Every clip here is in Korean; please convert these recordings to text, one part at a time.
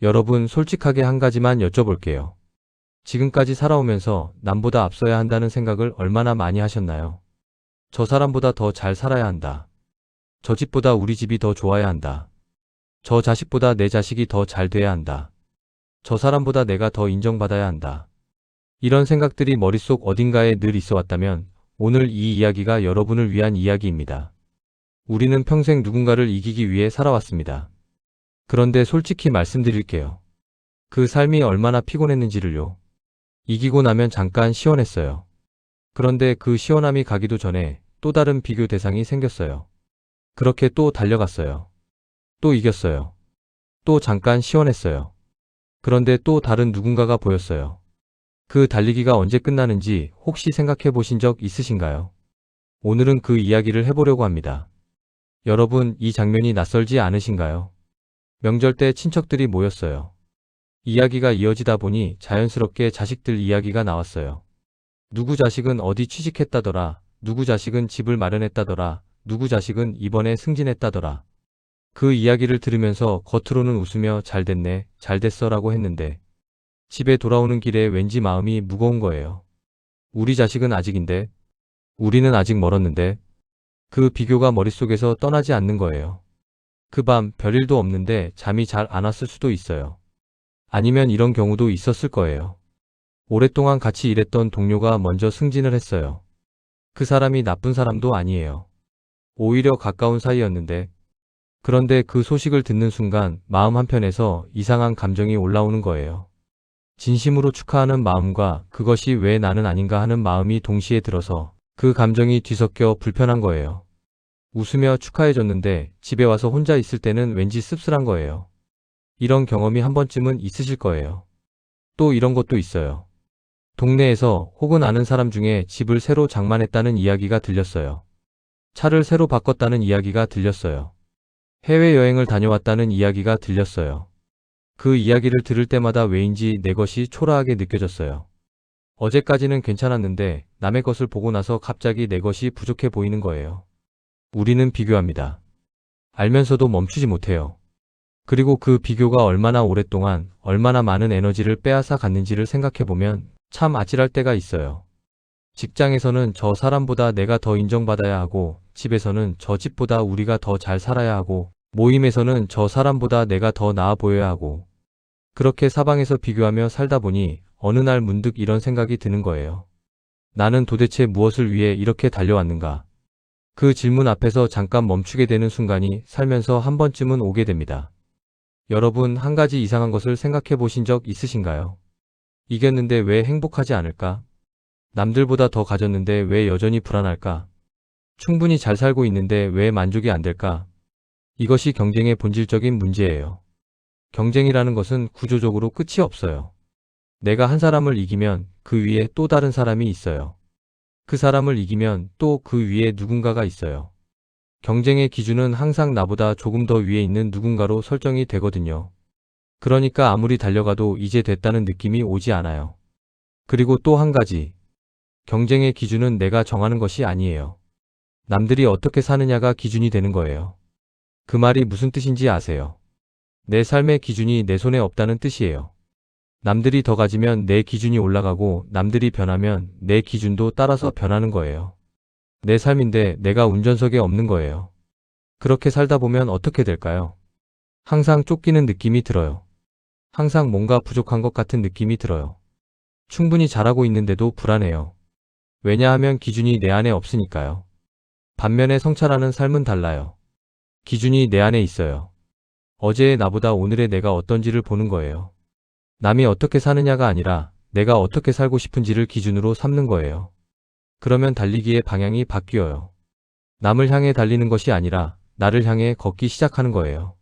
여러분, 솔직하게 한 가지만 여쭤볼게요. 지금까지 살아오면서 남보다 앞서야 한다는 생각을 얼마나 많이 하셨나요? 저 사람보다 더 잘 살아야 한다. 저 집보다 우리 집이 더 좋아야 한다. 저 자식보다 내 자식이 더 잘 돼야 한다. 저 사람보다 내가 더 인정받아야 한다. 이런 생각들이 머릿속 어딘가에 늘 있어 왔다면 오늘 이 이야기가 여러분을 위한 이야기입니다. 우리는 평생 누군가를 이기기 위해 살아왔습니다. 그런데 솔직히 말씀드릴게요. 그 삶이 얼마나 피곤했는지를요. 이기고 나면 잠깐 시원했어요. 그런데 그 시원함이 가기도 전에 또 다른 비교 대상이 생겼어요. 그렇게 또 달려갔어요. 또 이겼어요. 또 잠깐 시원했어요. 그런데 또 다른 누군가가 보였어요. 그 달리기가 언제 끝나는지 혹시 생각해 보신 적 있으신가요? 오늘은 그 이야기를 해보려고 합니다. 여러분, 이 장면이 낯설지 않으신가요? 명절 때 친척들이 모였어요. 이야기가 이어지다 보니 자연스럽게 자식들 이야기가 나왔어요. 누구 자식은 어디 취직했다더라. 누구 자식은 집을 마련했다더라. 누구 자식은 이번에 승진했다더라. 그 이야기를 들으면서 겉으로는 웃으며 잘 됐네, 잘 됐어 라고 했는데 집에 돌아오는 길에 왠지 마음이 무거운 거예요. 우리 자식은 아직인데, 우리는 아직 멀었는데, 그 비교가 머릿속에서 떠나지 않는 거예요. 그 밤 별일도 없는데 잠이 잘 안 왔을 수도 있어요. 아니면 이런 경우도 있었을 거예요. 오랫동안 같이 일했던 동료가 먼저 승진을 했어요. 그 사람이 나쁜 사람도 아니에요. 오히려 가까운 사이였는데, 그런데 그 소식을 듣는 순간 마음 한편에서 이상한 감정이 올라오는 거예요. 진심으로 축하하는 마음과 그것이 왜 나는 아닌가 하는 마음이 동시에 들어서 그 감정이 뒤섞여 불편한 거예요. 웃으며 축하해줬는데 집에 와서 혼자 있을 때는 왠지 씁쓸한 거예요. 이런 경험이 한 번쯤은 있으실 거예요. 또 이런 것도 있어요. 동네에서 혹은 아는 사람 중에 집을 새로 장만했다는 이야기가 들렸어요. 차를 새로 바꿨다는 이야기가 들렸어요. 해외여행을 다녀왔다는 이야기가 들렸어요. 그 이야기를 들을 때마다 왜인지 내 것이 초라하게 느껴졌어요. 어제까지는 괜찮았는데 남의 것을 보고 나서 갑자기 내 것이 부족해 보이는 거예요. 우리는 비교합니다. 알면서도 멈추지 못해요. 그리고 그 비교가 얼마나 오랫동안, 얼마나 많은 에너지를 빼앗아 갔는지를 생각해보면 참 아찔할 때가 있어요. 직장에서는 저 사람보다 내가 더 인정받아야 하고, 집에서는 저 집보다 우리가 더 잘 살아야 하고, 모임에서는 저 사람보다 내가 더 나아 보여야 하고, 그렇게 사방에서 비교하며 살다 보니 어느 날 문득 이런 생각이 드는 거예요. 나는 도대체 무엇을 위해 이렇게 달려왔는가? 그 질문 앞에서 잠깐 멈추게 되는 순간이 살면서 한 번쯤은 오게 됩니다. 여러분, 한 가지 이상한 것을 생각해 보신 적 있으신가요? 이겼는데 왜 행복하지 않을까? 남들보다 더 가졌는데 왜 여전히 불안할까? 충분히 잘 살고 있는데 왜 만족이 안 될까? 이것이 경쟁의 본질적인 문제예요. 경쟁이라는 것은 구조적으로 끝이 없어요. 내가 한 사람을 이기면 그 위에 또 다른 사람이 있어요. 그 사람을 이기면 또 그 위에 누군가가 있어요. 경쟁의 기준은 항상 나보다 조금 더 위에 있는 누군가로 설정이 되거든요. 그러니까 아무리 달려가도 이제 됐다는 느낌이 오지 않아요. 그리고 또 한 가지. 경쟁의 기준은 내가 정하는 것이 아니에요. 남들이 어떻게 사느냐가 기준이 되는 거예요. 그 말이 무슨 뜻인지 아세요? 내 삶의 기준이 내 손에 없다는 뜻이에요. 남들이 더 가지면 내 기준이 올라가고 남들이 변하면 내 기준도 따라서 변하는 거예요. 내 삶인데 내가 운전석에 없는 거예요. 그렇게 살다 보면 어떻게 될까요? 항상 쫓기는 느낌이 들어요. 항상 뭔가 부족한 것 같은 느낌이 들어요. 충분히 잘하고 있는데도 불안해요. 왜냐하면 기준이 내 안에 없으니까요. 반면에 성찰하는 삶은 달라요. 기준이 내 안에 있어요. 어제의 나보다 오늘의 내가 어떤지를 보는 거예요. 남이 어떻게 사느냐가 아니라 내가 어떻게 살고 싶은지를 기준으로 삼는 거예요. 그러면 달리기의 방향이 바뀌어요. 남을 향해 달리는 것이 아니라 나를 향해 걷기 시작하는 거예요.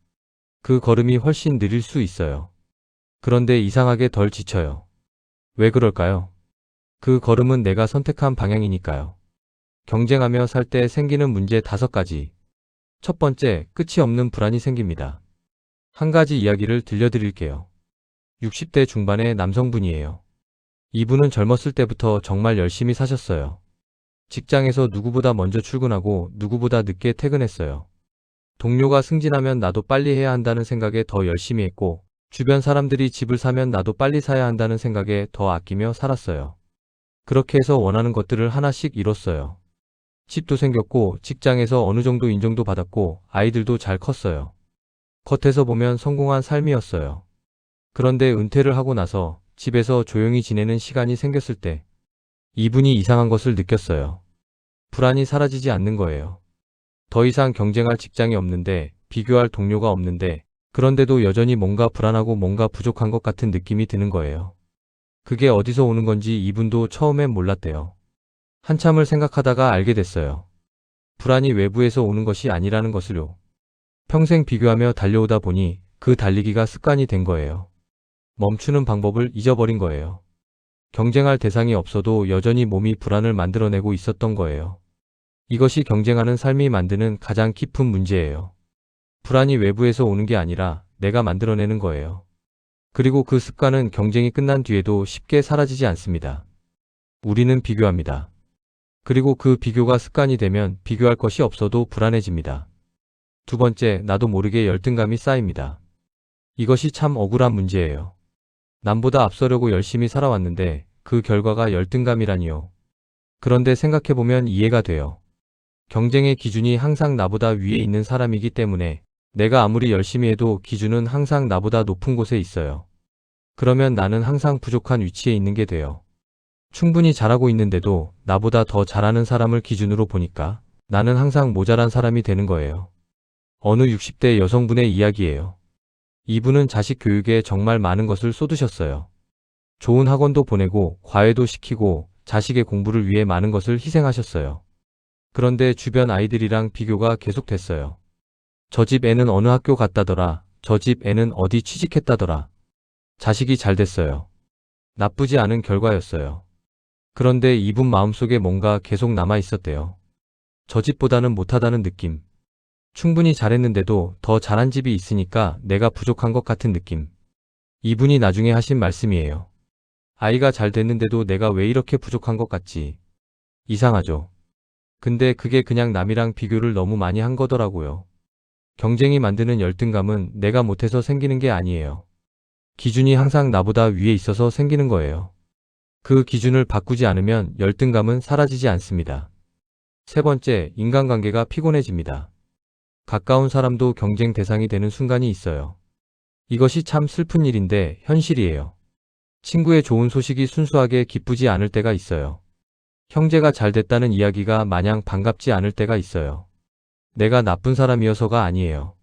그 걸음이 훨씬 느릴 수 있어요. 그런데 이상하게 덜 지쳐요. 왜 그럴까요? 그 걸음은 내가 선택한 방향이니까요. 경쟁하며 살 때 생기는 문제 5가지. 첫 번째, 끝이 없는 불안이 생깁니다. 한 가지 이야기를 들려드릴게요. 60대 중반의 남성분이에요. 이분은 젊었을 때부터 정말 열심히 사셨어요. 직장에서 누구보다 먼저 출근하고 누구보다 늦게 퇴근했어요. 동료가 승진하면 나도 빨리 해야 한다는 생각에 더 열심히 했고, 주변 사람들이 집을 사면 나도 빨리 사야 한다는 생각에 더 아끼며 살았어요. 그렇게 해서 원하는 것들을 하나씩 이뤘어요. 집도 생겼고 직장에서 어느 정도 인정도 받았고 아이들도 잘 컸어요. 겉에서 보면 성공한 삶이었어요. 그런데 은퇴를 하고 나서 집에서 조용히 지내는 시간이 생겼을 때 이분이 이상한 것을 느꼈어요. 불안이 사라지지 않는 거예요. 더 이상 경쟁할 직장이 없는데, 비교할 동료가 없는데, 그런데도 여전히 뭔가 불안하고 뭔가 부족한 것 같은 느낌이 드는 거예요. 그게 어디서 오는 건지 이분도 처음엔 몰랐대요. 한참을 생각하다가 알게 됐어요. 불안이 외부에서 오는 것이 아니라는 것을요. 평생 비교하며 달려오다 보니 그 달리기가 습관이 된 거예요. 멈추는 방법을 잊어버린 거예요. 경쟁할 대상이 없어도 여전히 몸이 불안을 만들어내고 있었던 거예요. 이것이 경쟁하는 삶이 만드는 가장 깊은 문제예요. 불안이 외부에서 오는 게 아니라 내가 만들어내는 거예요. 그리고 그 습관은 경쟁이 끝난 뒤에도 쉽게 사라지지 않습니다. 우리는 비교합니다. 그리고 그 비교가 습관이 되면 비교할 것이 없어도 불안해집니다. 두 번째, 나도 모르게 열등감이 쌓입니다. 이것이 참 억울한 문제예요. 남보다 앞서려고 열심히 살아왔는데 그 결과가 열등감이라니요. 그런데 생각해보면 이해가 돼요. 경쟁의 기준이 항상 나보다 위에 있는 사람이기 때문에 내가 아무리 열심히 해도 기준은 항상 나보다 높은 곳에 있어요. 그러면 나는 항상 부족한 위치에 있는 게 돼요. 충분히 잘하고 있는데도 나보다 더 잘하는 사람을 기준으로 보니까 나는 항상 모자란 사람이 되는 거예요. 어느 60대 여성분의 이야기예요. 이분은 자식 교육에 정말 많은 것을 쏟으셨어요. 좋은 학원도 보내고 과외도 시키고 자식의 공부를 위해 많은 것을 희생하셨어요. 그런데 주변 아이들이랑 비교가 계속됐어요. 저 집 애는 어느 학교 갔다더라. 저 집 애는 어디 취직했다더라. 자식이 잘 됐어요. 나쁘지 않은 결과였어요. 그런데 이분 마음속에 뭔가 계속 남아 있었대요. 저 집보다는 못하다는 느낌. 충분히 잘했는데도 더 잘한 집이 있으니까 내가 부족한 것 같은 느낌. 이분이 나중에 하신 말씀이에요. 아이가 잘 됐는데도 내가 왜 이렇게 부족한 것 같지? 이상하죠? 근데 그게 그냥 남이랑 비교를 너무 많이 한 거더라고요. 경쟁이 만드는 열등감은 내가 못해서 생기는 게 아니에요. 기준이 항상 나보다 위에 있어서 생기는 거예요. 그 기준을 바꾸지 않으면 열등감은 사라지지 않습니다. 세 번째, 인간관계가 피곤해집니다. 가까운 사람도 경쟁 대상이 되는 순간이 있어요. 이것이 참 슬픈 일인데 현실이에요. 친구의 좋은 소식이 순수하게 기쁘지 않을 때가 있어요. 형제가 잘 됐다는 이야기가 마냥 반갑지 않을 때가 있어요. 내가 나쁜 사람이어서가 아니에요.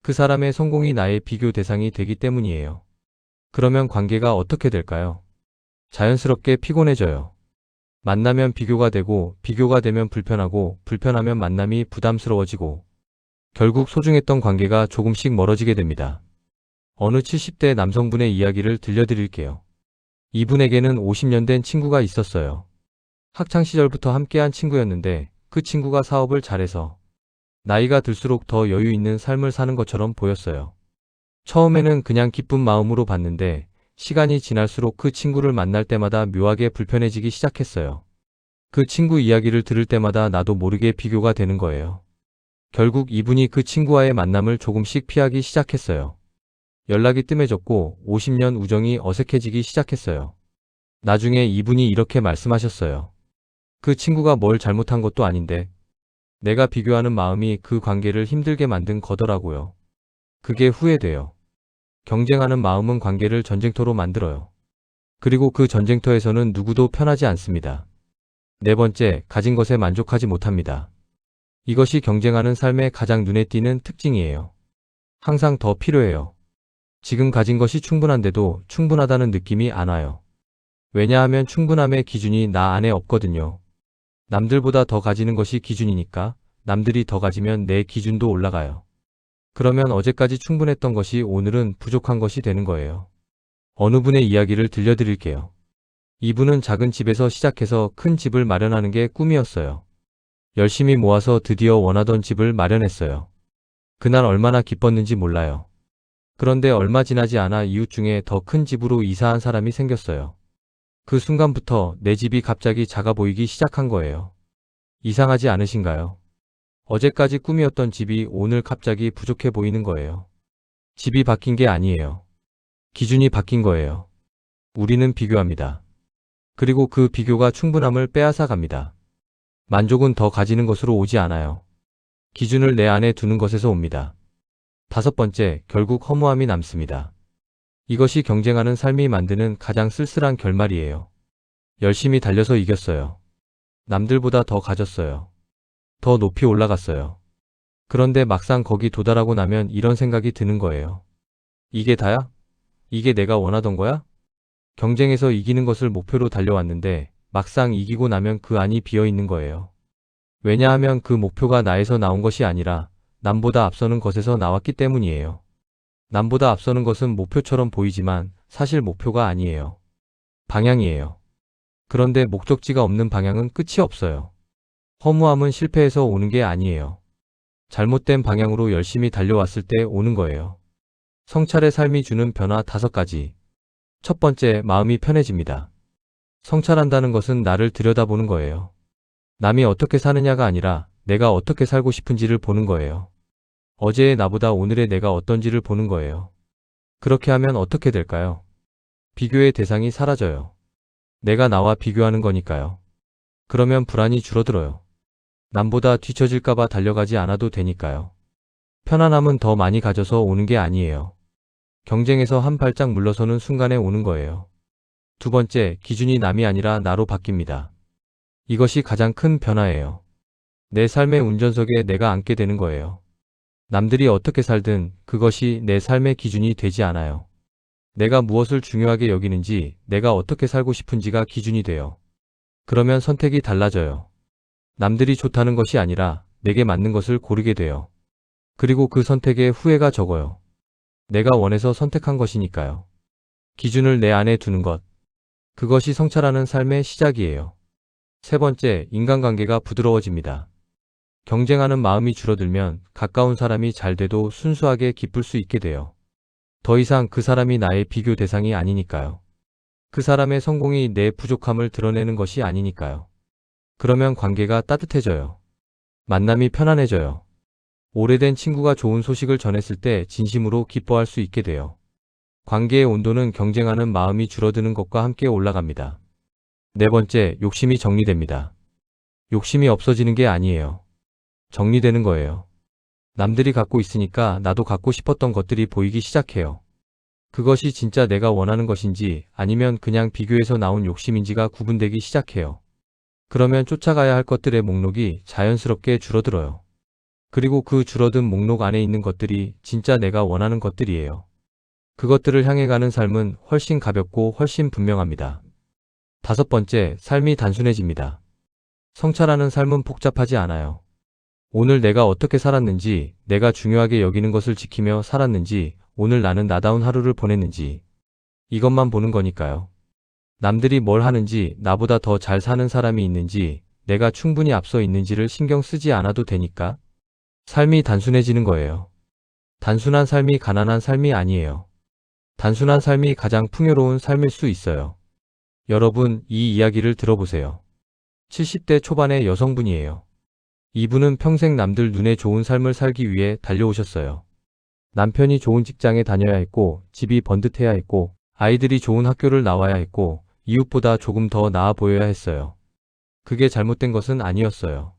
그 사람의 성공이 나의 비교 대상이 되기 때문이에요. 그러면 관계가 어떻게 될까요? 자연스럽게 피곤해져요. 만나면 비교가 되고, 비교가 되면 불편하고, 불편하면 만남이 부담스러워지고, 결국 소중했던 관계가 조금씩 멀어지게 됩니다. 어느 70대 남성분의 이야기를 들려드릴게요. 이분에게는 50년 된 친구가 있었어요. 학창시절부터 함께한 친구였는데 그 친구가 사업을 잘해서 나이가 들수록 더 여유 있는 삶을 사는 것처럼 보였어요. 처음에는 그냥 기쁜 마음으로 봤는데 시간이 지날수록 그 친구를 만날 때마다 묘하게 불편해지기 시작했어요. 그 친구 이야기를 들을 때마다 나도 모르게 비교가 되는 거예요. 결국 이분이 그 친구와의 만남을 조금씩 피하기 시작했어요. 연락이 뜸해졌고 50년 우정이 어색해지기 시작했어요. 나중에 이분이 이렇게 말씀하셨어요. 그 친구가 뭘 잘못한 것도 아닌데 내가 비교하는 마음이 그 관계를 힘들게 만든 거더라고요. 그게 후회돼요. 경쟁하는 마음은 관계를 전쟁터로 만들어요. 그리고 그 전쟁터에서는 누구도 편하지 않습니다. 네 번째, 가진 것에 만족하지 못합니다. 이것이 경쟁하는 삶의 가장 눈에 띄는 특징이에요. 항상 더 필요해요. 지금 가진 것이 충분한데도 충분하다는 느낌이 안 와요. 왜냐하면 충분함의 기준이 나 안에 없거든요. 남들보다 더 가지는 것이 기준이니까 남들이 더 가지면 내 기준도 올라가요. 그러면 어제까지 충분했던 것이 오늘은 부족한 것이 되는 거예요. 어느 분의 이야기를 들려드릴게요. 이분은 작은 집에서 시작해서 큰 집을 마련하는 게 꿈이었어요. 열심히 모아서 드디어 원하던 집을 마련했어요. 그날 얼마나 기뻤는지 몰라요. 그런데 얼마 지나지 않아 이웃 중에 더 큰 집으로 이사한 사람이 생겼어요. 그 순간부터 내 집이 갑자기 작아 보이기 시작한 거예요. 이상하지 않으신가요? 어제까지 꿈이었던 집이 오늘 갑자기 부족해 보이는 거예요. 집이 바뀐 게 아니에요. 기준이 바뀐 거예요. 우리는 비교합니다. 그리고 그 비교가 충분함을 빼앗아 갑니다. 만족은 더 가지는 것으로 오지 않아요. 기준을 내 안에 두는 것에서 옵니다. 다섯 번째, 결국 허무함이 남습니다. 이것이 경쟁하는 삶이 만드는 가장 쓸쓸한 결말이에요. 열심히 달려서 이겼어요. 남들보다 더 가졌어요. 더 높이 올라갔어요. 그런데 막상 거기 도달하고 나면 이런 생각이 드는 거예요. 이게 다야? 이게 내가 원하던 거야? 경쟁에서 이기는 것을 목표로 달려왔는데 막상 이기고 나면 그 안이 비어 있는 거예요. 왜냐하면 그 목표가 나에서 나온 것이 아니라 남보다 앞서는 것에서 나왔기 때문이에요. 남보다 앞서는 것은 목표처럼 보이지만 사실 목표가 아니에요. 방향이에요. 그런데 목적지가 없는 방향은 끝이 없어요. 허무함은 실패해서 오는 게 아니에요. 잘못된 방향으로 열심히 달려왔을 때 오는 거예요. 성찰의 삶이 주는 변화 5가지. 첫 번째, 마음이 편해집니다. 성찰한다는 것은 나를 들여다보는 거예요. 남이 어떻게 사느냐가 아니라 내가 어떻게 살고 싶은지를 보는 거예요. 어제의 나보다 오늘의 내가 어떤지를 보는 거예요. 그렇게 하면 어떻게 될까요? 비교의 대상이 사라져요. 내가 나와 비교하는 거니까요. 그러면 불안이 줄어들어요. 남보다 뒤처질까봐 달려가지 않아도 되니까요. 편안함은 더 많이 가져서 오는 게 아니에요. 경쟁에서 한 발짝 물러서는 순간에 오는 거예요. 두 번째, 기준이 남이 아니라 나로 바뀝니다. 이것이 가장 큰 변화예요. 내 삶의 운전석에 내가 앉게 되는 거예요. 남들이 어떻게 살든 그것이 내 삶의 기준이 되지 않아요. 내가 무엇을 중요하게 여기는지, 내가 어떻게 살고 싶은지가 기준이 돼요. 그러면 선택이 달라져요. 남들이 좋다는 것이 아니라 내게 맞는 것을 고르게 돼요. 그리고 그 선택에 후회가 적어요. 내가 원해서 선택한 것이니까요. 기준을 내 안에 두는 것. 그것이 성찰하는 삶의 시작이에요. 세 번째, 인간관계가 부드러워집니다. 경쟁하는 마음이 줄어들면 가까운 사람이 잘 돼도 순수하게 기쁠 수 있게 돼요. 더 이상 그 사람이 나의 비교 대상이 아니니까요. 그 사람의 성공이 내 부족함을 드러내는 것이 아니니까요. 그러면 관계가 따뜻해져요. 만남이 편안해져요. 오래된 친구가 좋은 소식을 전했을 때 진심으로 기뻐할 수 있게 돼요. 관계의 온도는 경쟁하는 마음이 줄어드는 것과 함께 올라갑니다. 네 번째, 욕심이 정리됩니다. 욕심이 없어지는 게 아니에요. 정리되는 거예요. 남들이 갖고 있으니까 나도 갖고 싶었던 것들이 보이기 시작해요. 그것이 진짜 내가 원하는 것인지 아니면 그냥 비교해서 나온 욕심인지가 구분되기 시작해요. 그러면 쫓아가야 할 것들의 목록이 자연스럽게 줄어들어요. 그리고 그 줄어든 목록 안에 있는 것들이 진짜 내가 원하는 것들이에요. 그것들을 향해 가는 삶은 훨씬 가볍고 훨씬 분명합니다. 다섯 번째, 삶이 단순해집니다. 성찰하는 삶은 복잡하지 않아요. 오늘 내가 어떻게 살았는지, 내가 중요하게 여기는 것을 지키며 살았는지, 오늘 나는 나다운 하루를 보냈는지, 이것만 보는 거니까요. 남들이 뭘 하는지, 나보다 더 잘 사는 사람이 있는지, 내가 충분히 앞서 있는지를 신경 쓰지 않아도 되니까 삶이 단순해지는 거예요. 단순한 삶이 가난한 삶이 아니에요. 단순한 삶이 가장 풍요로운 삶일 수 있어요. 여러분, 이 이야기를 들어보세요. 70대 초반의 여성분이에요. 이분은 평생 남들 눈에 좋은 삶을 살기 위해 달려오셨어요. 남편이 좋은 직장에 다녀야 했고, 집이 번듯해야 했고, 아이들이 좋은 학교를 나와야 했고, 이웃보다 조금 더 나아 보여야 했어요. 그게 잘못된 것은 아니었어요.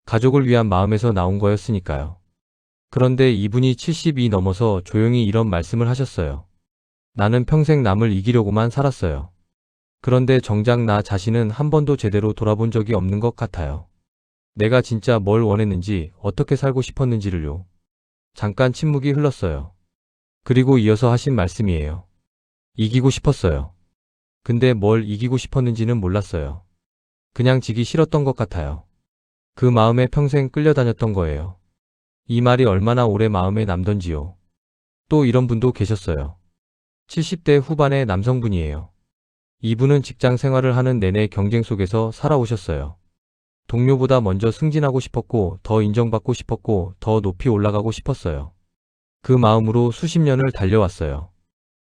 가족을 위한 마음에서 나온 거였으니까요. 그런데 이분이 70이 넘어서 조용히 이런 말씀을 하셨어요. 나는 평생 남을 이기려고만 살았어요. 그런데 정작 나 자신은 한 번도 제대로 돌아본 적이 없는 것 같아요. 내가 진짜 뭘 원했는지, 어떻게 살고 싶었는지를요. 잠깐 침묵이 흘렀어요. 그리고 이어서 하신 말씀이에요. 이기고 싶었어요. 근데 뭘 이기고 싶었는지는 몰랐어요. 그냥 지기 싫었던 것 같아요. 그 마음에 평생 끌려다녔던 거예요. 이 말이 얼마나 오래 마음에 남던지요. 또 이런 분도 계셨어요. 70대 후반의 남성분이에요. 이분은 직장 생활을 하는 내내 경쟁 속에서 살아오셨어요. 동료보다 먼저 승진하고 싶었고, 더 인정받고 싶었고, 더 높이 올라가고 싶었어요. 그 마음으로 수십 년을 달려왔어요.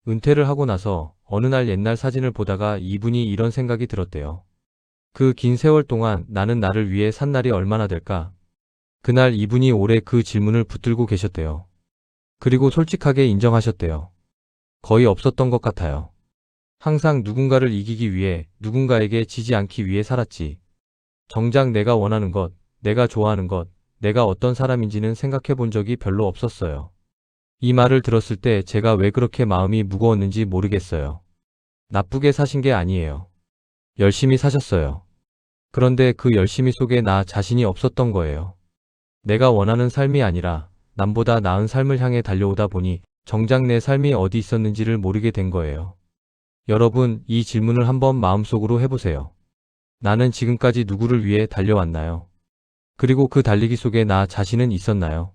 은퇴를 하고 나서 어느 날 옛날 사진을 보다가 이분이 이런 생각이 들었대요. 그 긴 세월 동안 나는 나를 위해 산 날이 얼마나 될까? 그날 이분이 오래 그 질문을 붙들고 계셨대요. 그리고 솔직하게 인정하셨대요. 거의 없었던 것 같아요. 항상 누군가를 이기기 위해, 누군가에게 지지 않기 위해 살았지. 정작 내가 원하는 것, 내가 좋아하는 것, 내가 어떤 사람인지는 생각해 본 적이 별로 없었어요. 이 말을 들었을 때 제가 왜 그렇게 마음이 무거웠는지 모르겠어요. 나쁘게 사신 게 아니에요. 열심히 사셨어요. 그런데 그 열심히 속에 나 자신이 없었던 거예요. 내가 원하는 삶이 아니라 남보다 나은 삶을 향해 달려오다 보니 정작 내 삶이 어디 있었는지를 모르게 된 거예요. 여러분, 이 질문을 한번 마음속으로 해보세요. 나는 지금까지 누구를 위해 달려왔나요? 그리고 그 달리기 속에 나 자신은 있었나요?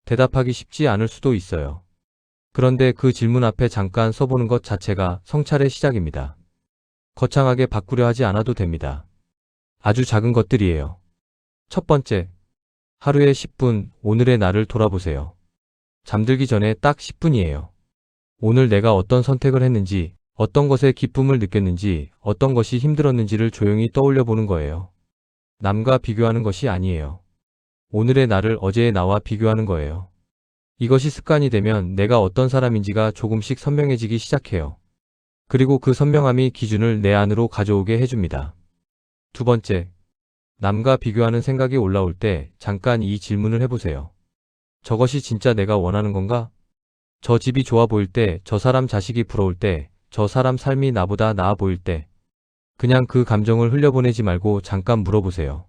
대답하기 쉽지 않을 수도 있어요. 그런데 그 질문 앞에 잠깐 써보는 것 자체가 성찰의 시작입니다. 거창하게 바꾸려 하지 않아도 됩니다. 아주 작은 것들이에요. 첫 번째, 하루에 10분, 오늘의 나를 돌아보세요. 잠들기 전에 딱 10분이에요. 오늘 내가 어떤 선택을 했는지, 어떤 것에 기쁨을 느꼈는지, 어떤 것이 힘들었는지를 조용히 떠올려 보는 거예요. 남과 비교하는 것이 아니에요. 오늘의 나를 어제의 나와 비교하는 거예요. 이것이 습관이 되면 내가 어떤 사람인지가 조금씩 선명해지기 시작해요. 그리고 그 선명함이 기준을 내 안으로 가져오게 해줍니다. 두 번째, 남과 비교하는 생각이 올라올 때 잠깐 이 질문을 해보세요. 저것이 진짜 내가 원하는 건가? 저 집이 좋아 보일 때, 저 사람 자식이 부러울 때, 저 사람 삶이 나보다 나아 보일 때, 그냥 그 감정을 흘려보내지 말고 잠깐 물어보세요.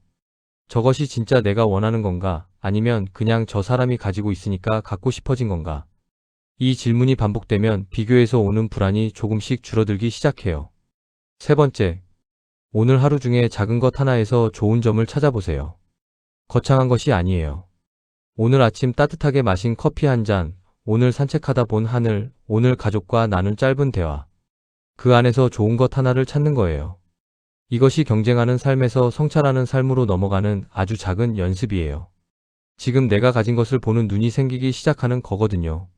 저것이 진짜 내가 원하는 건가? 아니면 그냥 저 사람이 가지고 있으니까 갖고 싶어진 건가? 이 질문이 반복되면 비교에서 오는 불안이 조금씩 줄어들기 시작해요. 세 번째, 오늘 하루 중에 작은 것 하나에서 좋은 점을 찾아보세요. 거창한 것이 아니에요. 오늘 아침 따뜻하게 마신 커피 한 잔, 오늘 산책하다 본 하늘, 오늘 가족과 나눈 짧은 대화. 그 안에서 좋은 것 하나를 찾는 거예요. 이것이 경쟁하는 삶에서 성찰하는 삶으로 넘어가는 아주 작은 연습이에요. 지금 내가 가진 것을 보는 눈이 생기기 시작하는 거거든요.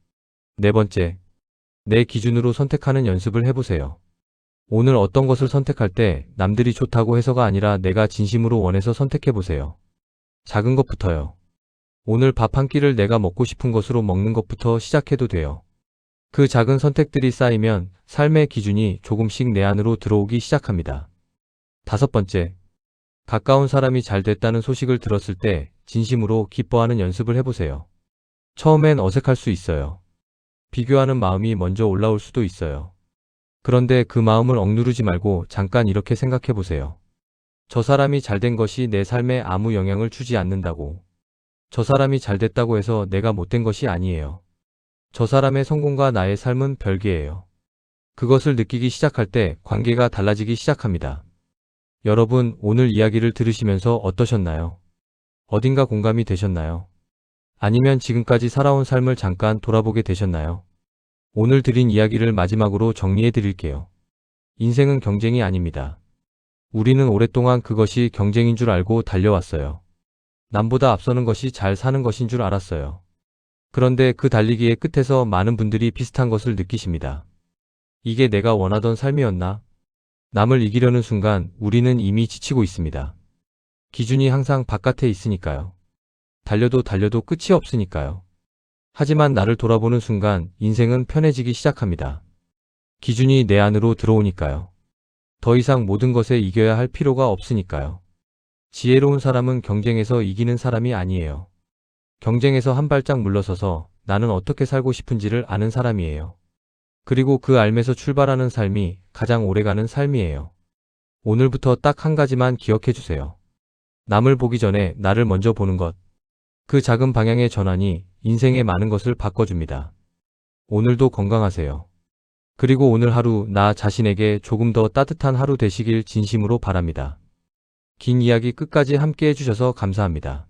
네 번째, 내 기준으로 선택하는 연습을 해보세요. 오늘 어떤 것을 선택할 때 남들이 좋다고 해서가 아니라 내가 진심으로 원해서 선택해보세요. 작은 것부터요. 오늘 밥 한 끼를 내가 먹고 싶은 것으로 먹는 것부터 시작해도 돼요. 그 작은 선택들이 쌓이면 삶의 기준이 조금씩 내 안으로 들어오기 시작합니다. 다섯 번째, 가까운 사람이 잘 됐다는 소식을 들었을 때 진심으로 기뻐하는 연습을 해보세요. 처음엔 어색할 수 있어요. 비교하는 마음이 먼저 올라올 수도 있어요. 그런데 그 마음을 억누르지 말고 잠깐 이렇게 생각해보세요. 저 사람이 잘 된 것이 내 삶에 아무 영향을 주지 않는다고. 저 사람이 잘 됐다고 해서 내가 못된 것이 아니에요. 저 사람의 성공과 나의 삶은 별개예요. 그것을 느끼기 시작할 때 관계가 달라지기 시작합니다. 여러분, 오늘 이야기를 들으시면서 어떠셨나요? 어딘가 공감이 되셨나요? 아니면 지금까지 살아온 삶을 잠깐 돌아보게 되셨나요? 오늘 드린 이야기를 마지막으로 정리해 드릴게요. 인생은 경쟁이 아닙니다. 우리는 오랫동안 그것이 경쟁인 줄 알고 달려왔어요. 남보다 앞서는 것이 잘 사는 것인 줄 알았어요. 그런데 그 달리기의 끝에서 많은 분들이 비슷한 것을 느끼십니다. 이게 내가 원하던 삶이었나? 남을 이기려는 순간 우리는 이미 지치고 있습니다. 기준이 항상 바깥에 있으니까요. 달려도 달려도 끝이 없으니까요. 하지만 나를 돌아보는 순간 인생은 편해지기 시작합니다. 기준이 내 안으로 들어오니까요. 더 이상 모든 것에 이겨야 할 필요가 없으니까요. 지혜로운 사람은 경쟁에서 이기는 사람이 아니에요. 경쟁에서 한 발짝 물러서서 나는 어떻게 살고 싶은지를 아는 사람이에요. 그리고 그 알면서 출발하는 삶이 가장 오래가는 삶이에요. 오늘부터 딱 한 가지만 기억해 주세요. 남을 보기 전에 나를 먼저 보는 것. 그 작은 방향의 전환이 인생의 많은 것을 바꿔줍니다. 오늘도 건강하세요. 그리고 오늘 하루 나 자신에게 조금 더 따뜻한 하루 되시길 진심으로 바랍니다. 긴 이야기 끝까지 함께 해주셔서 감사합니다.